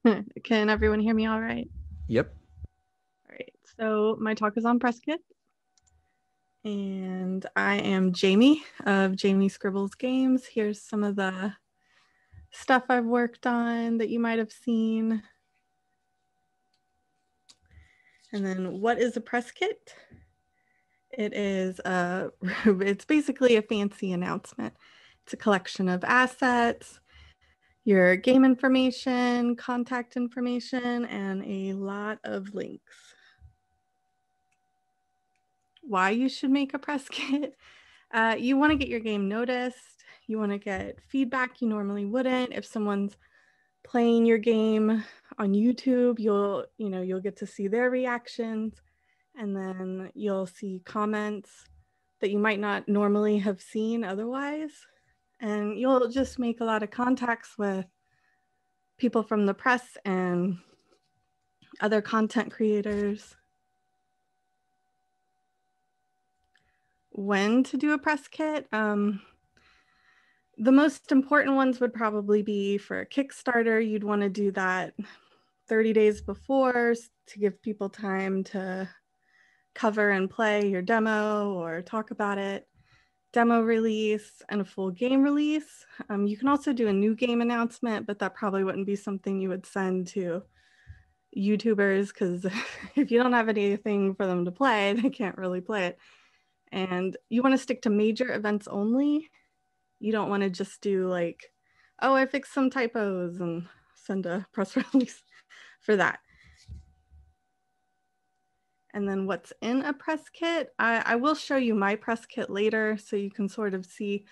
Can everyone hear me all right? Yep. All right. So my talk is on Presskit, and I am Jamie of Jaime Scribbles Games. Here's some of the stuff I've worked on that you might have seen. And then what is a Presskit? It's basically a fancy announcement. It's a collection of assets, your game information, contact information, and a lot of links. Why you should make a press kit? You want to get your game noticed. You want to get feedback you normally wouldn't. If someone's playing your game on YouTube, you'll get to see their reactions, and then you'll see comments that you might not normally have seen otherwise. And you'll just make a lot of contacts with people from the press and other content creators. When to do a press kit? The most important ones would probably be for a Kickstarter. You'd want to do that 30 days before to give people time to cover and play your demo or talk about it. Demo release and a full game release. You can also do a new game announcement, but that probably wouldn't be something you would send to YouTubers because if you don't have anything for them to play, they can't really play it. And you want to stick to major events only. You don't want to just do like, oh, I fixed some typos and send a press release for that. And then what's in a press kit? I will show you my press kit later so you can sort of see.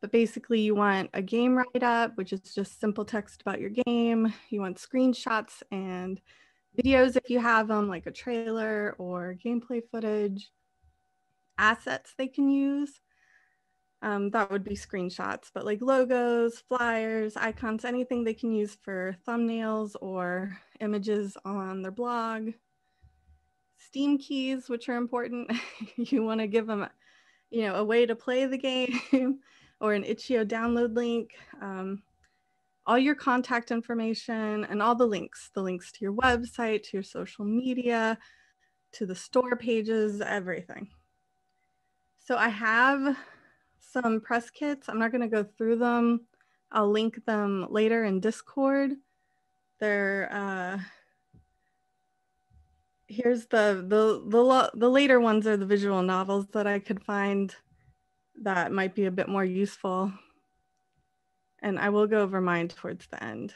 But basically, you want a game write-up, which is just simple text about your game. You want screenshots and videos if you have them, like a trailer or gameplay footage. Assets they can use. That would be screenshots, but like logos, flyers, icons, anything they can use for thumbnails or images on their blog. Steam keys, which are important. You want to give them, a way to play the game or an itch.io download link. All your contact information and all the links to your website, to your social media, to the store pages, everything. So I have some press kits. I'm not going to go through them. I'll link them later in Discord. They're here's the later ones are the visual novels that I could find that might be a bit more useful. And I will go over mine towards the end.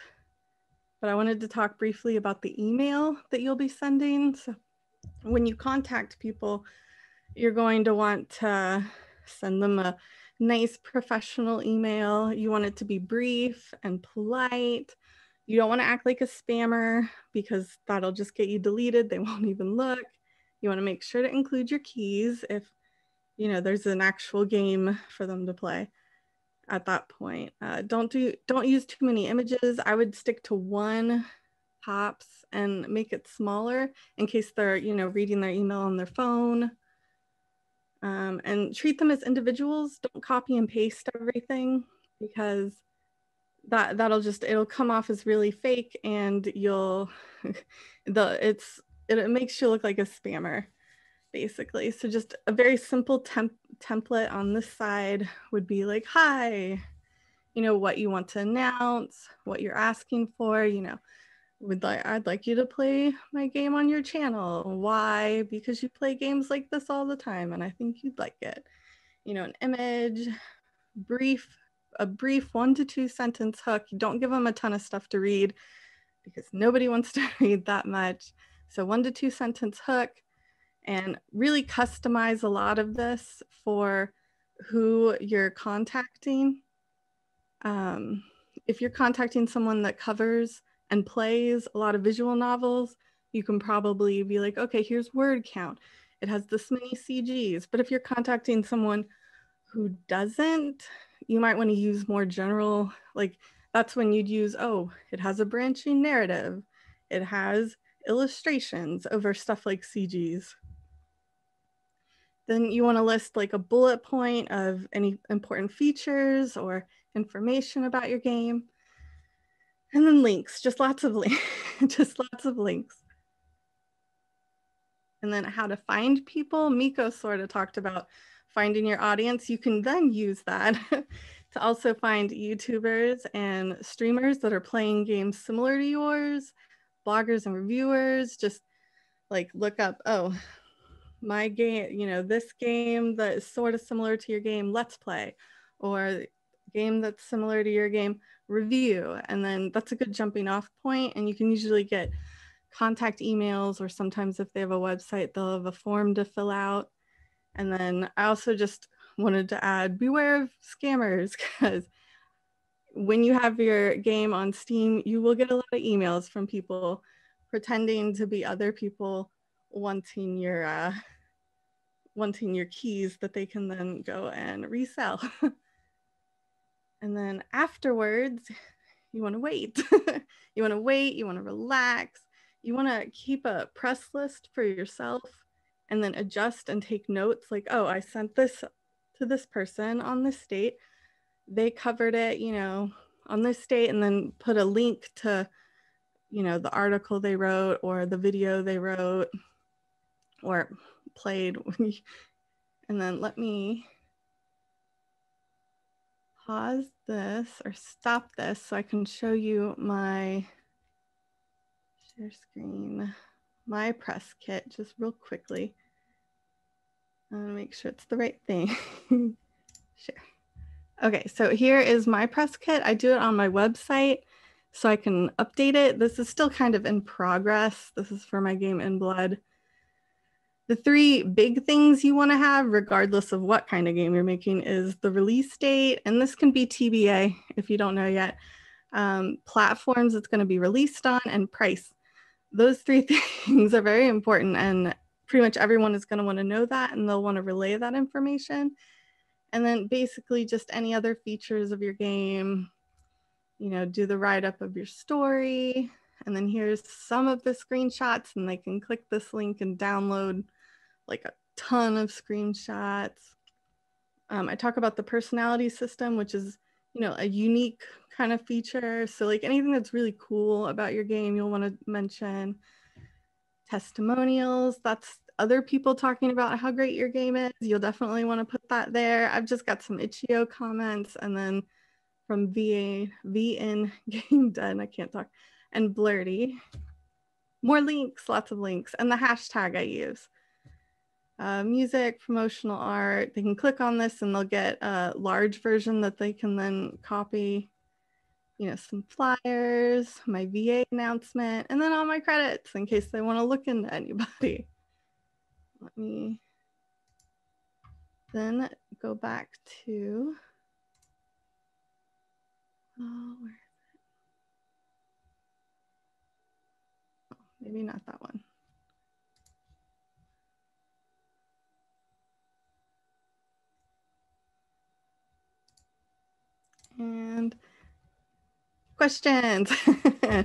But I wanted to talk briefly about the email that you'll be sending. So when you contact people, you're going to want to send them a nice professional email. You want it to be brief and polite. You don't want to act like a spammer because that'll just get you deleted. They won't even look. You want to make sure to include your keys if there's an actual game for them to play at that point. Don't use too many images. I would stick to one tops and make it smaller in case they're reading their email on their phone. And treat them as individuals. Don't copy and paste everything because it'll come off as really fake and it makes you look like a spammer basically. So just a very simple template on this side would be like, hi, what you want to announce, what you're asking for, I'd like you to play my game on your channel. Why? Because you play games like this all the time and I think you'd like it. An image, a brief 1 to 2 sentence hook. Don't give them a ton of stuff to read because nobody wants to read that much. So 1 to 2 sentence hook, and really customize a lot of this for who you're contacting. If you're contacting someone that covers and plays a lot of visual novels, you can probably be like, okay, here's word count. It has this many CGs. But if you're contacting someone who doesn't, you might want to use more general, like that's when you'd use, oh, it has a branching narrative. It has illustrations over stuff like CGs. Then you want to list like a bullet point of any important features or information about your game. And then links, just lots of links, just lots of links. And then how to find people. Miko sort of talked about finding your audience. You can then use that to also find YouTubers and streamers that are playing games similar to yours, bloggers and reviewers. Just like look up, oh, my game, you know, this game that is sort of similar to your game, let's play, or game that's similar to your game, review. And then that's a good jumping off point. And you can usually get contact emails, or sometimes if they have a website, they'll have a form to fill out. And then I also just wanted to add, beware of scammers, because when you have your game on Steam, you will get a lot of emails from people pretending to be other people wanting your keys that they can then go and resell. And then afterwards, you want to wait. You want to wait, you want to relax. You want to keep a press list for yourself and then adjust and take notes like, oh, I sent this to this person on this date. They covered it, you know, on this date, and then put a link to, you know, the article they wrote or the video they wrote or played. And then let me pause this or stop this so I can show you my share screen, my press kit, just real quickly. Make sure it's the right thing. Share. Okay, so here is my press kit. I do it on my website so I can update it. This is still kind of in progress. This is for my game In Blood. The three big things you want to have, regardless of what kind of game you're making, is the release date, and this can be TBA if you don't know yet, platforms it's going to be released on, and price. Those three things are very important, and pretty much everyone is going to want to know that, and they'll want to relay that information. And then basically just any other features of your game, you know, do the write-up of your story, and then here's some of the screenshots, and they can click this link and download like a ton of screenshots. I talk about the personality system, which is, you know, a unique kind of feature. So like anything that's really cool about your game, you'll want to mention. Testimonials, that's other people talking about how great your game is. You'll definitely want to put that there. I've just got some itch.io comments, and then from VN Game Den, I can't talk, and Blurty. More links, lots of links, and the hashtag I use. Music, promotional art. They can click on this and they'll get a large version that they can then copy. You know, some flyers, my VA announcement, and then all my credits in case they want to look into anybody. Let me then go back to, oh, where is it? Oh, maybe not that one. And questions.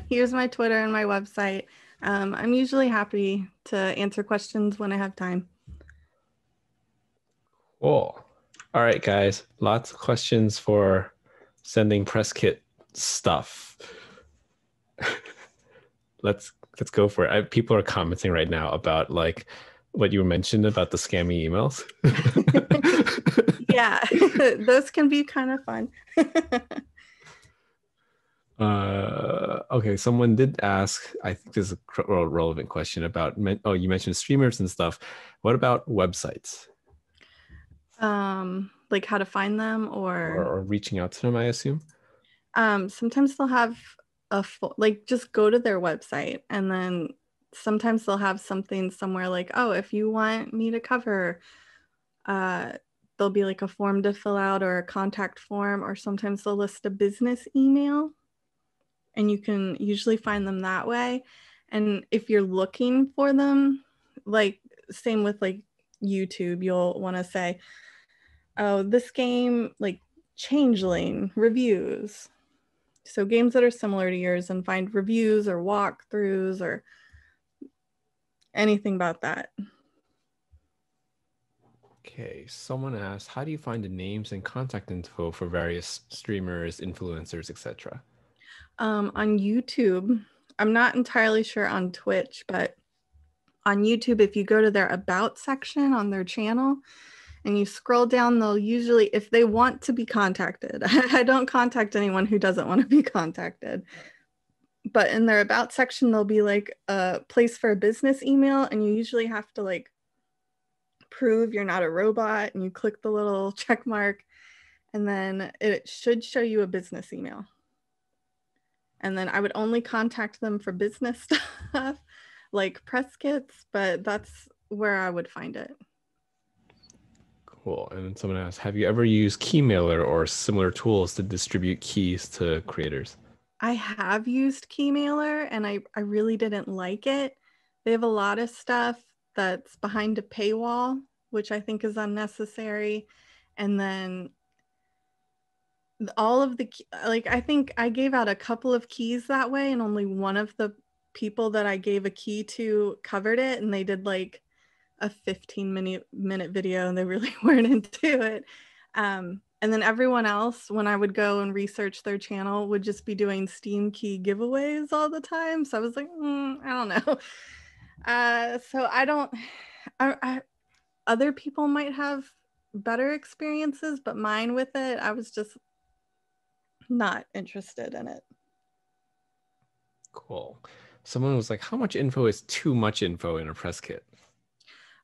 Here's my Twitter and my website. I'm usually happy to answer questions when I have time. Cool. All right, guys. Lots of questions for sending press kit stuff. Let's go for it. People are commenting right now about like what you mentioned about the scammy emails. Yeah, those can be kind of fun. Okay, someone did ask, I think this is a relevant question about, you mentioned streamers and stuff. What about websites? Like how to find them or reaching out to them, I assume? Sometimes they'll have like just go to their website, and then sometimes they'll have something somewhere like, oh, if you want me to cover, there'll be like a form to fill out or a contact form, or sometimes they'll list a business email, and you can usually find them that way. And if you're looking for them, like same with like YouTube, you'll want to say, oh, this game, like Changeling reviews. So games that are similar to yours, and find reviews or walkthroughs or anything about that. Okay, someone asked, how do you find the names and contact info for various streamers, influencers, etc.? On YouTube, I'm not entirely sure on Twitch, but on YouTube, if you go to their About section on their channel and you scroll down, they'll usually, if they want to be contacted, I don't contact anyone who doesn't want to be contacted, but in their About section, there'll be like a place for a business email, and you usually have to like prove you're not a robot, and you click the little check mark, and then it should show you a business email. And then I would only contact them for business stuff like press kits, but that's where I would find it. Cool. And then someone asked, have you ever used Keymailer or similar tools to distribute keys to creators? I have used Keymailer and I really didn't like it. They have a lot of stuff that's behind a paywall, which I think is unnecessary. And then all of the, like, I think I gave out a couple of keys that way, and only one of the people that I gave a key to covered it, and they did like a 15-minute video and they really weren't into it. And then everyone else, when I would go and research their channel, would just be doing Steam key giveaways all the time. So I was like, I don't know. So I don't, other people might have better experiences, but mine with it, I was just not interested in it. Cool. Someone was like, how much info is too much info in a press kit?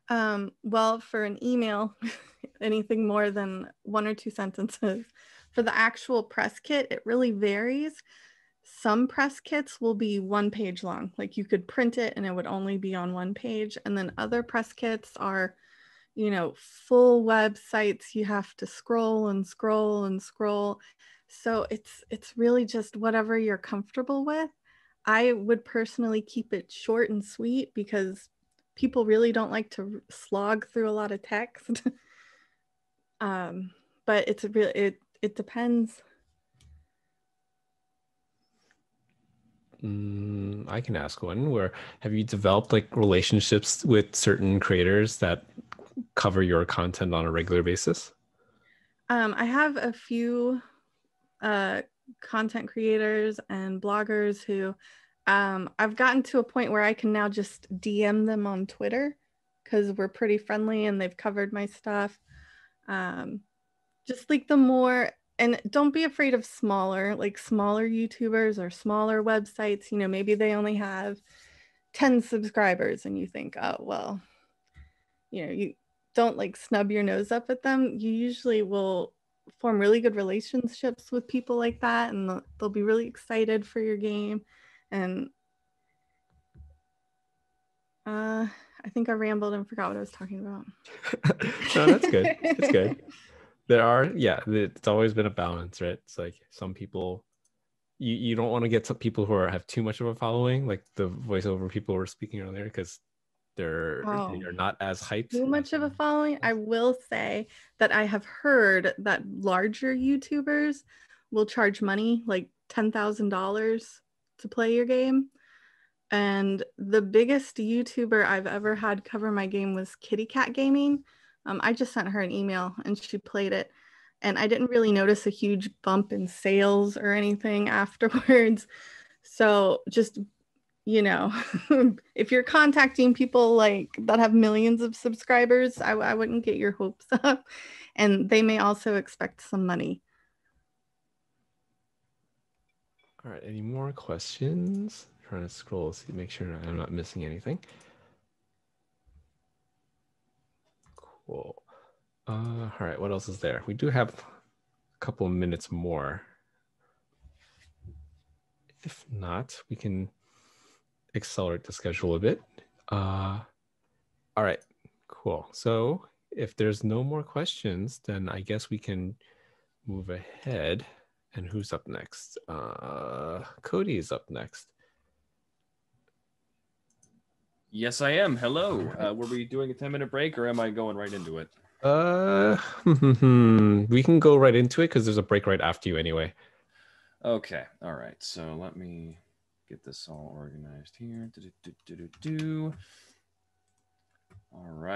Well, for an email, anything more than 1 or 2 sentences. For the actual press kit, it really varies. Some press kits will be 1 page long. Like you could print it and it would only be on 1 page. And then other press kits are, you know, full websites. You have to scroll and scroll and scroll. So it's really just whatever you're comfortable with. I would personally keep it short and sweet because people really don't like to slog through a lot of text. But it's really, it depends. I can ask one. Where have you developed like relationships with certain creators that cover your content on a regular basis? I have a few content creators and bloggers who I've gotten to a point where I can now just DM them on Twitter because we're pretty friendly and they've covered my stuff. Just like the more, and don't be afraid of smaller YouTubers or smaller websites. You know, maybe they only have 10 subscribers and you think, oh, well, you know, you don't like snub your nose up at them. You usually will form really good relationships with people like that, and they'll be really excited for your game. And I think I rambled and forgot what I was talking about. No, that's good. That's good. There are, yeah, it's always been a balance, right? It's like some people, you don't want to get some people who have too much of a following, like the voiceover people were speaking earlier, because they are not as hyped. Too much of a following. I will say that I have heard that larger YouTubers will charge money, like $10,000 to play your game. And the biggest YouTuber I've ever had cover my game was Kitty Cat Gaming. I just sent her an email and she played it. And I didn't really notice a huge bump in sales or anything afterwards. So just, you know, if you're contacting people like that have millions of subscribers, I wouldn't get your hopes up. And they may also expect some money. All right, any more questions? Trying to scroll, see, make sure I'm not missing anything. Cool. All right, what else is there? We do have a couple of minutes more. If not, we can accelerate the schedule a bit. All right, cool. So if there's no more questions, then I guess we can move ahead. And who's up next? Cody is up next. Yes, I am. Hello. Were we doing a 10-minute break or am I going right into it? We can go right into it because there's a break right after you anyway. Okay. All right. So let me get this all organized here. All right.